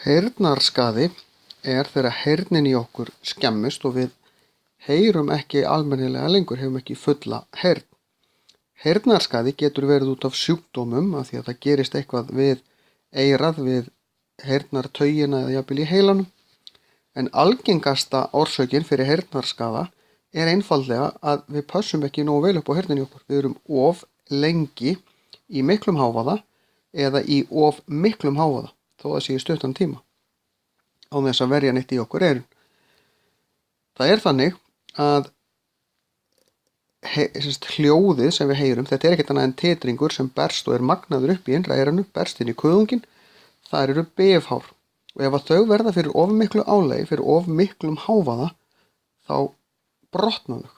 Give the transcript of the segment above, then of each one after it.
Heyrnarskaði er þegar heyrnin í okkur skemmist og við heyrum ekki almennilega lengur, hefum ekki fulla heyrn. Heyrnarskaði getur verið út af sjúkdómum af því að það gerist eitthvað við eyrað, við heyrnartaugina eða jafnvel í heilanum. En algengasta orsökin fyrir heyrnarskaða er einfaldlega að við pössum ekki nógu vel upp á heyrnin í okkur. Við erum of lengi í miklum hávaða eða í of miklum hávaða, þó það sé í stuttan tíma, án þess að verja neitt í okkur eyrun. Það er þannig að hljóðið sem við heyrum, þetta er ekkert annað en titringur sem berst og er magnaður upp í innra eyranu, berst inn í kuðunginn. Það eru bifhár og ef að þau verða fyrir of miklu álagi, fyrir of miklum hávaða, þá brotna þau.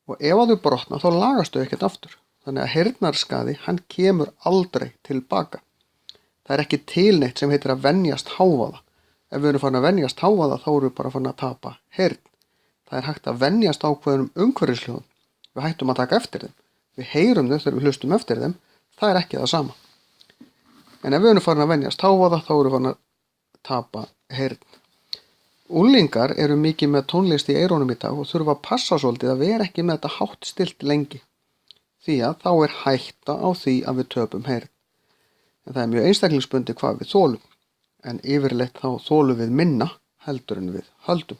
Og ef að þau brotna, þá lagast þau ekkert aftur. Þannig að heyrnarskaði, hann kemur aldrei tilbaka. Það er ekki til neitt sem heitir að venjast hávaða. Ef við erum farin að venjast hávaða, þá erum við bara farin að tapa heyrn. Það er hægt að venjast ákveðnum umhverfishljóðum. Við hættum að taka eftir þeim. Við heyrum þau þegar við hlustum eftir þeim. Það er ekki það sama. En ef við erum farin að venjast hávaða, þá erum við farin að tapa heyrn. Unglingar eru mikið með tónlist í eyrunum í dag og þurfa að passa svolítið að vera ekki með þetta hátt stillt lengi. Því að þá er hætta á því að við töpum heyrn. En það er mjög einstaklingsbundið hvað við þolum. En yfirleitt þá þolum við minna heldur en við höldum.